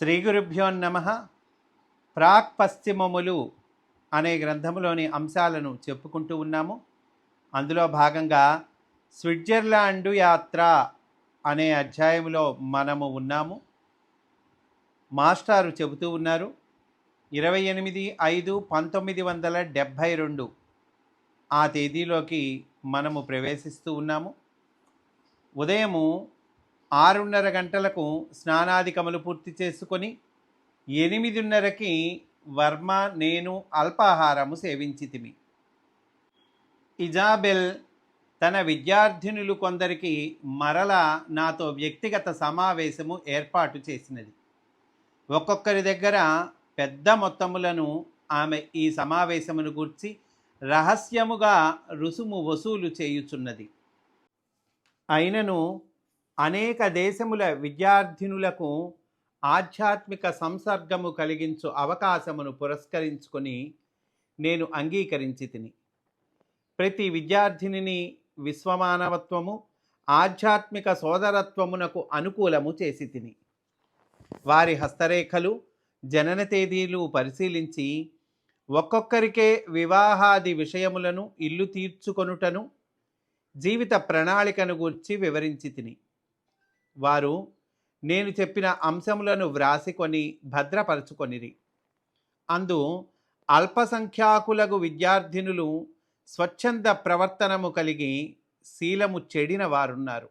శ్రీ గురుభ్యో నమః. ప్రాక్ పశ్చిమములు అనే గ్రంథములోని అంశాలను చెప్పుకుంటూ ఉన్నాము. అందులో భాగంగా స్విట్జర్లాండు యాత్ర అనే అధ్యాయంలో మనము ఉన్నాము. మాస్టారు చెబుతూ ఉన్నారు 28/5/1972 ఆ తేదీలోకి మనము ప్రవేశిస్తూ ఉన్నాము. ఉదయము 6:30 గంటలకు స్నానాదికములు పూర్తి చేసుకొని 8:30కి వర్మ నేను అల్పాహారము సేవించితిమి. ఇజాబెల్ తన విద్యార్థినులు కొందరికి మరలా నాతో వ్యక్తిగత సమావేశము ఏర్పాటు చేసినది. ఒక్కొక్కరి దగ్గర పెద్ద మొత్తములను ఆమె ఈ సమావేశమును గూర్చి రహస్యముగా రుసుము వసూలు చేయుచున్నది. అయినను అనేక దేశముల విద్యార్థినులకు ఆధ్యాత్మిక సంసర్గము కలిగించు అవకాశమును పురస్కరించుకొని నేను అంగీకరించి తిని. ప్రతి విద్యార్థినిని విశ్వమానవత్వము ఆధ్యాత్మిక సోదరత్వమునకు అనుకూలము చేసి తిని. వారి హస్తరేఖలు జనన తేదీలు పరిశీలించి ఒక్కొక్కరికే వివాహాది విషయములను ఇల్లు తీర్చుకొనుటను జీవిత ప్రణాళికను గూర్చి వివరించి తిని. వారు నేను చెప్పిన అంశములను వ్రాసికొని భద్రపరచుకొనిరి. అందు అల్పసంఖ్యాకులకు విద్యార్థినులు స్వచ్ఛంద ప్రవర్తనము కలిగి శీలము చెడిన వారున్నారు.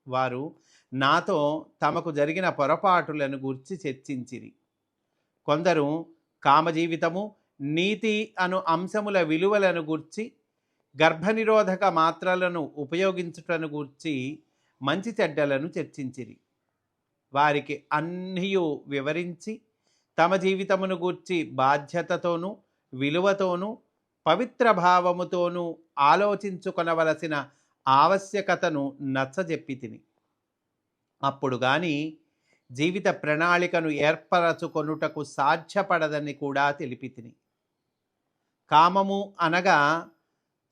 వారు నాతో తమకు జరిగిన పొరపాటులను గూర్చి చర్చించిరి. కొందరు కామజీవితము నీతి అను అంశముల విలువలను గూర్చి గర్భనిరోధక మాత్రలను ఉపయోగించుటను గూర్చి మంచి చెడ్డలను చర్చించిరి. వారికి అన్నియు వివరించి తమ జీవితమును గూర్చి బాధ్యతతోనూ విలువతోనూ పవిత్ర భావముతోనూ ఆలోచించుకొనవలసిన ఆవశ్యకతను నచ్చజెప్పి తిని. అప్పుడు గాని జీవిత ప్రణాళికను ఏర్పరచుకొనుటకు సాధ్యపడదని కూడా తెలిపి తిని. కామము అనగా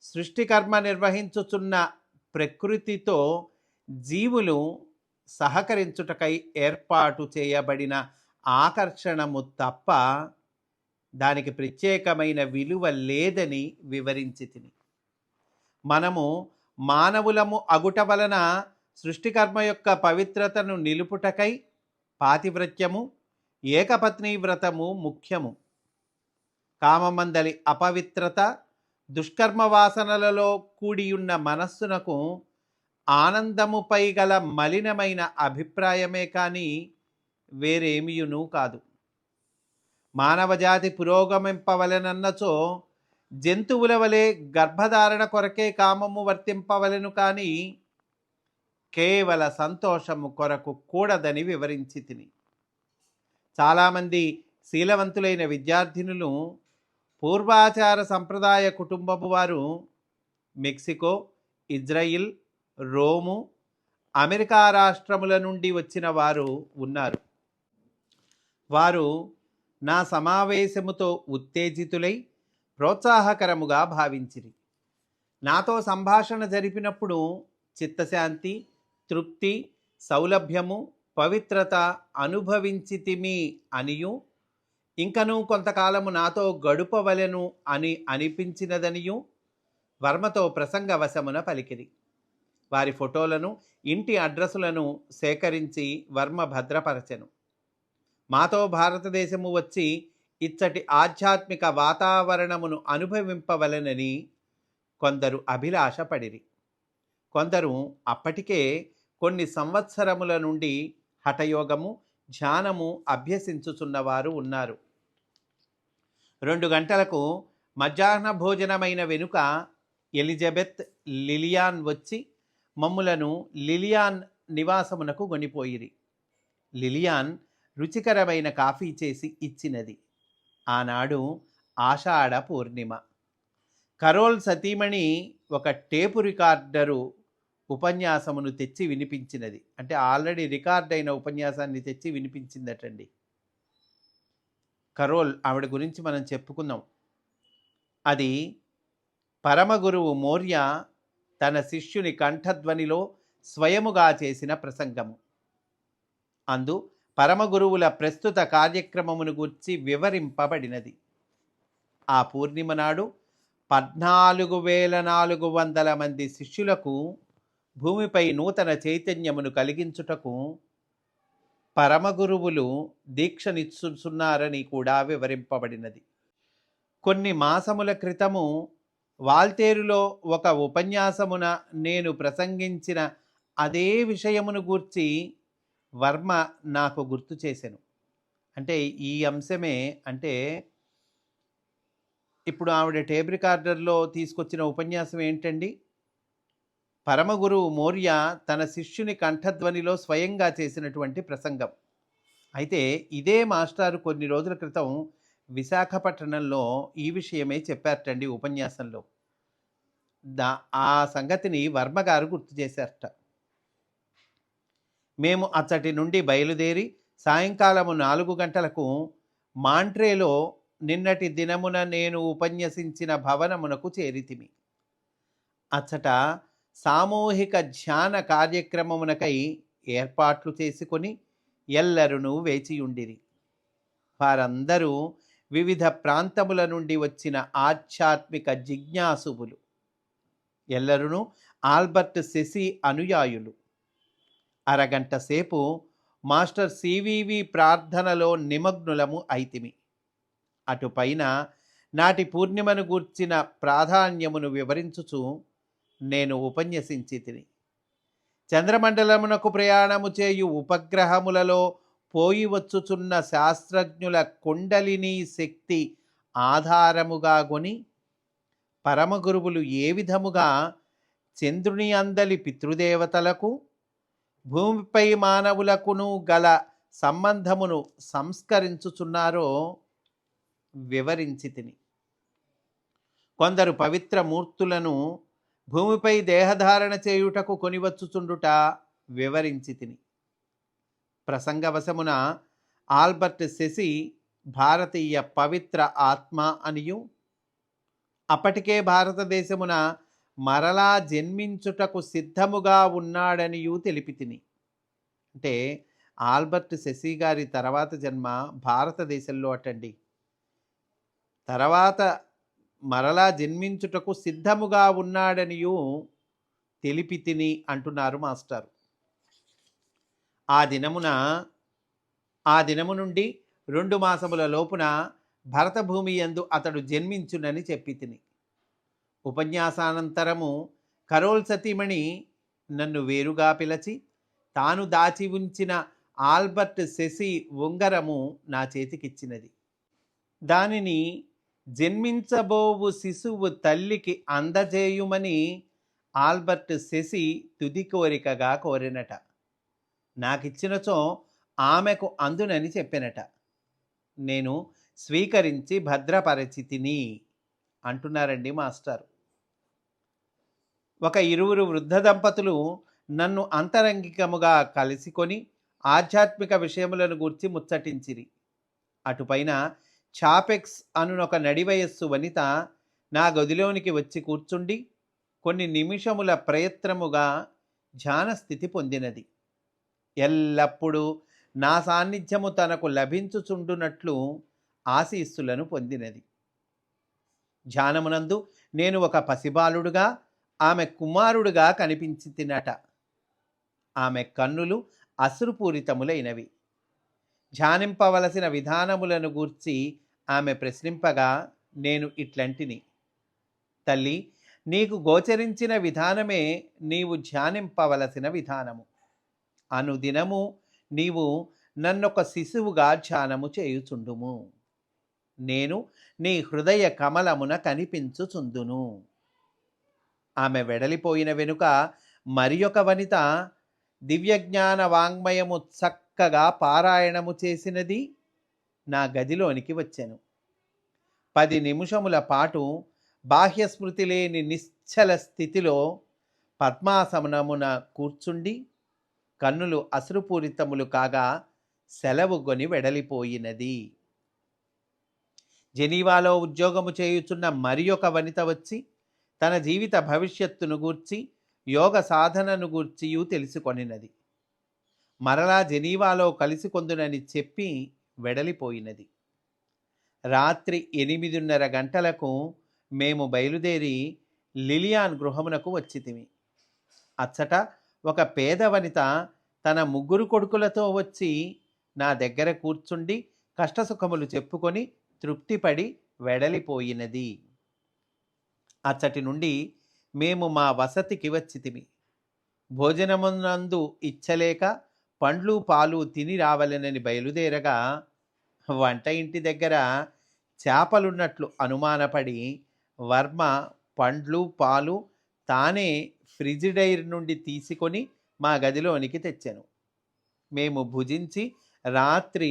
సృష్టికర్మ నిర్వహించుచున్న ప్రకృతితో జీవులు సహకరించుటకై ఏర్పాటు చేయబడిన ఆకర్షణము తప్ప దానికి ప్రత్యేకమైన విలువ లేదని వివరించి తిని. మనము మానవులము అగుట వలన సృష్టికర్మ యొక్క పవిత్రతను నిలుపుటకై పాతివ్రత్యము ఏకపత్ని వ్రతము ముఖ్యము. కామమందలి అపవిత్రత దుష్కర్మ వాసనలలో కూడియున్న మనస్సునకు ఆనందముపై గల మలినమైన అభిప్రాయమే కానీ వేరేమియును కాదు. మానవజాతి పురోగమింపవలెనన్నచో జంతువుల వలె గర్భధారణ కొరకే కామము వర్తింపవలెను కానీ కేవల సంతోషము కొరకు కూడదని వివరించి తిని. చాలామంది శీలవంతులైన విద్యార్థినులు పూర్వాచార సంప్రదాయ కుటుంబపు వారు మెక్సికో, ఇజ్రాయిల్, రోము, అమెరికా రాష్ట్రముల నుండి వచ్చిన వారు ఉన్నారు. వారు నా సమావేశముతో ఉత్తేజితులై ప్రోత్సాహకరముగా భావించిరి. నాతో సంభాషణ జరిపినప్పుడు చిత్తశాంతి, తృప్తి, సౌలభ్యము, పవిత్రత అనుభవించితిమి అనియు ఇంకనూ కొంతకాలము నాతో గడుపవలెను అని అనిపించినదనియు వర్మతో ప్రసంగవశమున పలికిరి. వారి ఫోటోలను ఇంటి అడ్రస్సులను సేకరించి వర్మ భద్రపరచెను. మాతో భారతదేశము వచ్చి ఇచ్చటి ఆధ్యాత్మిక వాతావరణమును అనుభవింపవలెనని కొందరు అభిలాషపడిరి. కొందరు అప్పటికే కొన్ని సంవత్సరముల నుండి హఠయోగము, ధ్యానము అభ్యసించుచున్నవారు ఉన్నారు. 2 గంటలకు మధ్యాహ్న భోజనమైన వెనుక ఎలిజబెత్, లిలియాన్ వచ్చి మమ్ములను లిలియాన్ నివాసమునకు గొనిపోయిరి. లిలియాన్ రుచికరమైన కాఫీ చేసి ఇచ్చినది. ఆనాడు ఆషాఢ పూర్ణిమ. కరోల్ సతీమణి ఒక టేపు రికార్డరు ఉపన్యాసమును తెచ్చి వినిపించినది. అంటే ఆల్రెడీ రికార్డ్ అయిన ఉపన్యాసాన్ని తెచ్చి వినిపించిందటండి. కరోల్ ఆవిడ గురించి మనం చెప్పుకున్నాం. అది పరమగురువు మౌర్య తన శిష్యుని కంఠధ్వనిలో స్వయముగా చేసిన ప్రసంగము. అందు పరమగురువుల ప్రస్తుత కార్యక్రమమును గూర్చి వివరింపబడినది. ఆ పూర్ణిమ నాడు 14,400 మంది శిష్యులకు భూమిపై నూతన చైతన్యమును కలిగించుటకు పరమగురువులు దీక్షనిచ్చుచున్నారని కూడా వివరింపబడినది. కొన్ని మాసముల క్రితము వాల్తేరులో ఒక ఉపన్యాసమున నేను ప్రసంగించిన అదే విషయమును గూర్చి వర్మ నాకు గుర్తు చేసెను. అంటే ఈ అంశమే, అంటే ఇప్పుడు ఆవిడ టేప్ రికార్డర్లో తీసుకొచ్చిన ఉపన్యాసం ఏంటండి? పరమగురువు మౌర్య తన శిష్యుని కంఠధ్వనిలో స్వయంగా చేసినటువంటి ప్రసంగం. అయితే ఇదే మాస్టారు కొన్ని రోజుల క్రితం విశాఖపట్నంలో ఈ విషయమే చెప్పారటండి ఉపన్యాసంలో. ఆ సంగతిని వర్మ గారు గుర్తు చేశారట. మేము అచ్చటి నుండి బయలుదేరి సాయంకాలము 4 గంటలకు మాంట్రేలో నిన్నటి దినమున నేను ఉపన్యసించిన భవనమునకు చేరితిమి. అచ్చట సామూహిక ధ్యాన కార్యక్రమమునకై ఏర్పాట్లు చేసుకొని ఎల్లరును వేచియుండిరి. వారందరూ వివిధ ప్రాంతముల నుండి వచ్చిన ఆధ్యాత్మిక జిజ్ఞాసువులు. ఎల్లరును ఆల్బర్ట్ సెసి అనుయాయులు. అరగంట సేపు మాస్టర్ సివివి ప్రార్థనలో నిమగ్నులము అయితిమి. అటుపైన నాటి పూర్ణిమను గూర్చిన ప్రాధాన్యమును వివరించుచు నేను ఉపన్యసించి తిని. చంద్రమండలమునకు ప్రయాణము చేయు ఉపగ్రహములలో పోయి వచ్చుచున్న శాస్త్రజ్ఞుల కుండలిని శక్తి ఆధారముగా గొని పరమగురువులు ఏ విధముగా చంద్రుని అందలి పితృదేవతలకు భూమిపై మానవులకును గల సంబంధమును సంస్కరించుచున్నారో వివరించి తిని. కొందరు పవిత్ర మూర్తులను భూమిపై దేహధారణ చేయుటకు కొనివచ్చుచుండుట వివరించి తిని. ప్రసంగవశమున ఆల్బర్ట్ సెసి భారతీయ పవిత్ర ఆత్మ అనియు అప్పటికే భారతదేశమున మరలా జన్మించుటకు సిద్ధముగా ఉన్నాడనియు తెలిపి తిని. అంటే ఆల్బర్ట్ సెసి గారి తర్వాత జన్మ భారతదేశంలో అటండి. తర్వాత మరలా జన్మించుటకు సిద్ధముగా ఉన్నాడనియు తెలిపి తిని అంటున్నారు మాస్టారు. ఆ దినము నుండి 2 మాసముల లోపున భరతభూమి యందు అతడు జన్మించునని చెప్పి తిని. ఉపన్యాసానంతరము కరోల్ సతీమణి నన్ను వేరుగా పిలచి తాను దాచి ఉంచిన ఆల్బర్ట్ సెసి ఉంగరము నా చేతికిచ్చినది. దానిని జన్మించబోవు శిశువు తల్లికి అందజేయుమని ఆల్బర్ట్ సెసి తుది కోరికగా కోరినట. నాకిచ్చినచో ఆమెకు అందునని చెప్పినట. నేను స్వీకరించి భద్రపరచితిని అంటున్నారండి మాస్టర్. ఒక 2 వృద్ధ దంపతులు నన్ను అంతరంగికముగా కలిసికొని ఆధ్యాత్మిక విషయములను గూర్చి ముచ్చటించిరి. అటుపైన చాపెక్స్ అనునొక నడివయస్సు వనిత నా గదిలోనికి వచ్చి కూర్చుండి కొన్ని నిమిషముల ప్రయత్నముగా ధ్యాన స్థితి పొందినది. ఎల్లప్పుడూ నా సాన్నిధ్యము తనకు లభించుచుండునట్లు ఆశీస్సులను పొందినది. ధ్యానమునందు నేను ఒక పసిబాలుడుగా, ఆమె కుమారుడుగా కనిపించి తినట. ఆమె కన్నులు అశ్రుపూరితములైనవి. ధ్యానింపవలసిన విధానములను గూర్చి ఆమె ప్రశ్నింపగా నేను ఇట్లంటిని: తల్లి, నీకు గోచరించిన విధానమే నీవు ధ్యానింపవలసిన విధానము. అనుదినము నీవు నన్నొక శిశువుగా ధ్యానము చేయుచుండుము. నేను నీ హృదయ కమలమున కనిపించుచుందును. ఆమె వెడలిపోయిన వెనుక మరి ఒక వనిత దివ్యజ్ఞాన వాంగ్మయము చక్కగా పారాయణము చేసినది నా గదిలోనికి వచ్చెను. 10 నిమిషముల పాటు బాహ్యస్మృతి లేని నిశ్చల స్థితిలో పద్మాసనమున కూర్చుండి కన్నులు అశ్రుపూరితములు కాగా సెలవుగొని వెడలిపోయినది. జెనీవాలో ఉద్యోగము చేయుచున్న మరి ఒక వనిత వచ్చి తన జీవిత భవిష్యత్తును గూర్చి యోగ సాధనను గూర్చియు తెలుసుకొనినది. మరలా జెనీవాలో కలిసి కొందునని చెప్పి వెడలిపోయినది. రాత్రి 8:30 గంటలకు మేము బయలుదేరి లిలియాన్ గృహమునకు వచ్చితిమి. అచ్చట ఒక పేద వనిత తన 3 కొడుకులతో వచ్చి నా దగ్గర కూర్చుండి కష్టసుఖములు చెప్పుకొని తృప్తిపడి వెడలిపోయినది. అచ్చటి నుండి మేము మా వసతికి వచ్చితిమి. భోజనమునందు ఇచ్చలేక పండ్లు పాలు తిని రావాలనని బయలుదేరగా వంట ఇంటి దగ్గర చేపలున్నట్లు అనుమానపడి వర్మ పండ్లు పాలు తానే ఫ్రిజిడైర్ నుండి తీసుకొని మా గదిలోనికి తెచ్చాను. మేము భుజించి రాత్రి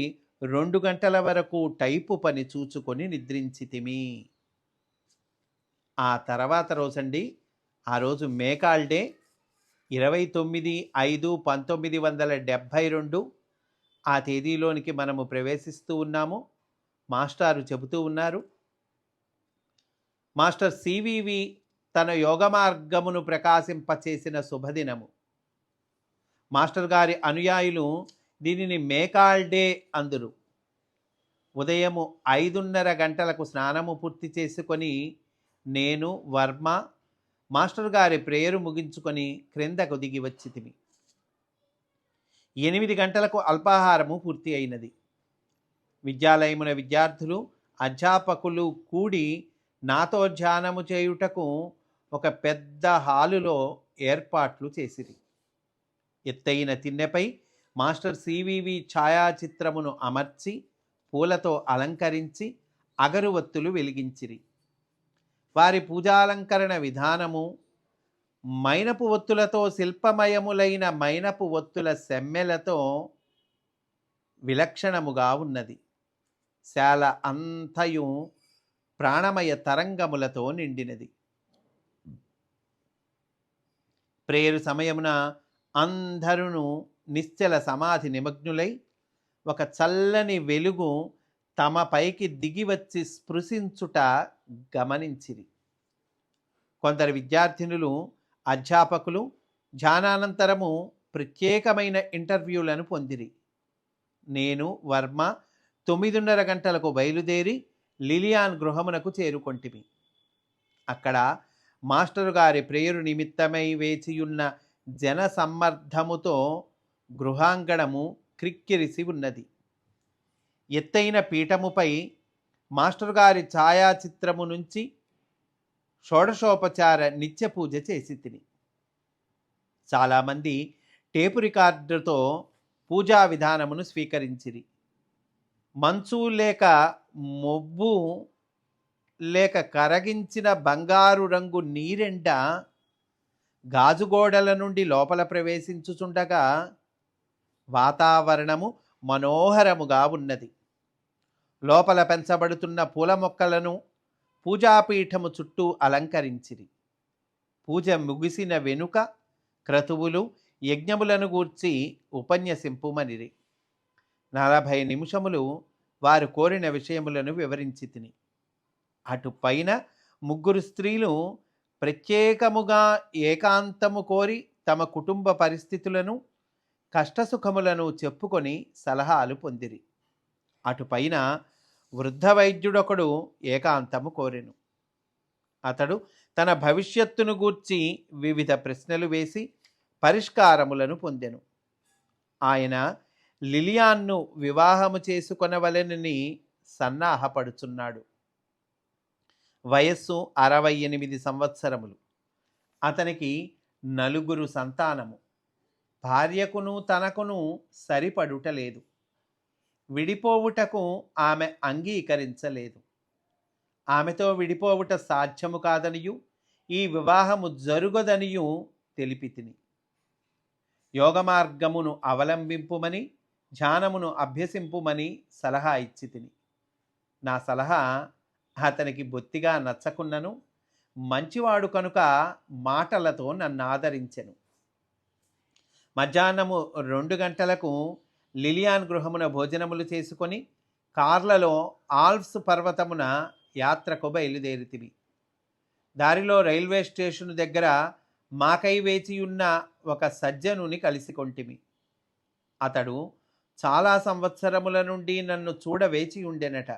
2 గంటల వరకు టైపు పని చూచుకొని నిద్రించితిమి. ఆ తర్వాత రోజండి, ఆ రోజు మేకాల్ డే 29/5/1972 ఆ తేదీలోనికి మనము ప్రవేశిస్తూ ఉన్నాము. మాస్టారు చెబుతూ ఉన్నారు, మాస్టర్ సివివి తన యోగ మార్గమును ప్రకాశింపచేసిన శుభదినము. మాస్టర్ గారి అనుయాయులు దీనిని మేకాల్ డే అందురు. ఉదయము 5:30 గంటలకు స్నానము పూర్తి చేసుకొని నేను వర్మ మాస్టర్ గారి ప్రేయరు ముగించుకొని క్రిందకు దిగి వచ్చితిమి. 8 గంటలకు అల్పాహారము పూర్తి అయినది. విద్యాలయమున విద్యార్థులు అధ్యాపకులు కూడి నాతో ధ్యానము చేయుటకు ఒక పెద్ద హాలులో ఏర్పాట్లు చేసిరి. ఎత్తైన తిన్నెపై మాస్టర్ సివివి ఛాయాచిత్రమును అమర్చి పూలతో అలంకరించి అగరువత్తులు వెలిగించిరి. వారి పూజాలంకరణ విధానము మైనపు ఒత్తులతో శిల్పమయములైన మైనపు ఒత్తుల సెమ్మెలతో విలక్షణముగా ఉన్నది. శాల అంతయు ప్రాణమయ తరంగములతో నిండినది. ప్రేయరు సమయమున అందరును నిశ్చల సమాధి నిమగ్నులై ఒక చల్లని వెలుగు తమ పైకి దిగివచ్చి స్పృశించుట గమనించిరి. కొందరు విద్యార్థినులు అధ్యాపకులు ధ్యానానంతరము ప్రత్యేకమైన ఇంటర్వ్యూలను పొందిరి. నేను వర్మ 9:30 గంటలకు బయలుదేరి లిలియాన్ గృహమునకు చేరుకొంటిమి. అక్కడ మాస్టరు గారి ప్రేయరు నిమిత్తమై వేచియున్న జన సమ్మర్ధముతో గృహాంగణము క్రిక్కిరిసి ఉన్నది. ఎత్తైన పీఠముపై మాస్టర్ గారి ఛాయాచిత్రము నుంచి షోడశోపచార నిత్య పూజ చేసి తిని చాలామంది టేపు రికార్డుతో పూజా విధానమును స్వీకరించిరి. మంచు లేక మొబ్బు లేక కరగించిన బంగారు రంగు నీరెండ గాజుగోడల నుండి లోపల ప్రవేశించుచుండగా వాతావరణము మనోహరముగా ఉన్నది. లోపల పెంచబడుతున్న పూల మొక్కలను పూజాపీఠము చుట్టూ అలంకరించిరి. పూజ ముగిసిన వెనుక క్రతువులు యజ్ఞములను గూర్చి ఉపన్యసింపుమనిరి. 40 నిమిషములు వారు కోరిన విషయములను వివరించి తిని అటు పైన 3 స్త్రీలు ప్రత్యేకముగా ఏకాంతము కోరి తమ కుటుంబ పరిస్థితులను కష్టసుఖములను చెప్పుకొని సలహాలు పొందిరి. అటుపైన వృద్ధ వైద్యుడొకడు ఏకాంతము కోరెను. అతడు తన భవిష్యత్తును గూర్చి వివిధ ప్రశ్నలు వేసి పరిష్కారములను పొందెను. ఆయన లిలియాన్ను వివాహము చేసుకొనవలెనని సన్నాహపడుచున్నాడు. వయస్సు 68 సంవత్సరములు. అతనికి 4 సంతానము. భార్యకును తనకును సరిపడుటలేదు. విడిపోవుటకు ఆమె అంగీకరించలేదు. ఆమెతో విడిపోవుట సాధ్యము కాదనియు ఈ వివాహము జరుగదనియు తెలిపి తిని యోగ మార్గమును అవలంబింపుమని ధ్యానమును అభ్యసింపుమని సలహా ఇచ్చి తిని నా సలహా అతనికి బొత్తిగా నచ్చకున్నను మంచివాడు కనుక మాటలతో నన్ను ఆదరించెను. మధ్యాహ్నము 2 గంటలకు లిలియాన్ గృహమున భోజనములు చేసుకొని కార్లలో ఆల్ప్స్ పర్వతమున యాత్రకు బయలుదేరితివి. దారిలో రైల్వే స్టేషను దగ్గర మాకై వేచియున్న ఒక సజ్జనుని కలిసి కొంటిమి. అతడు చాలా సంవత్సరముల నుండి నన్ను చూడవేచి ఉండెనట.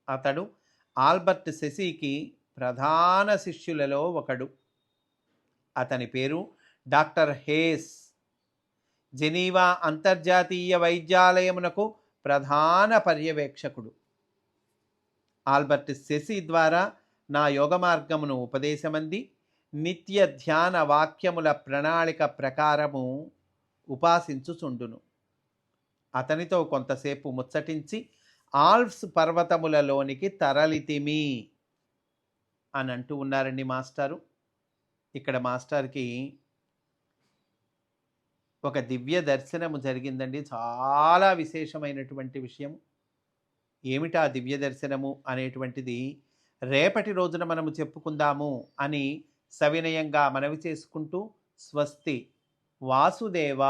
అతడు ఆల్బర్ట్ సెసీకి ప్రధాన శిష్యులలో ఒకడు. అతని పేరు డాక్టర్ హేస్. జెనీవా అంతర్జాతీయ వైద్యాలయమునకు ప్రధాన పర్యవేక్షకుడు. ఆల్బర్ట్ సెసీ ద్వారా నా యోగ మార్గమును ఉపదేశమంది నిత్య ధ్యాన వాక్యముల ప్రణాళిక ప్రకారము ఉపాసించుచుండును. అతనితో కొంతసేపు ముచ్చటించి ఆల్ప్స్ పర్వతములలోనికి తరలితిమి అని అంటూ ఉన్నారండి మాస్టారు. ఇక్కడ మాస్టర్కి ఒక దివ్య దర్శనము జరిగిందండి. చాలా విశేషమైనటువంటి విషయం. ఏమిటా దివ్య దర్శనము అనేటువంటిది రేపటి రోజున మనము చెప్పుకుందాము అని సవినయంగా మనవి చేసుకుంటూ స్వస్తి. వాసుదేవ.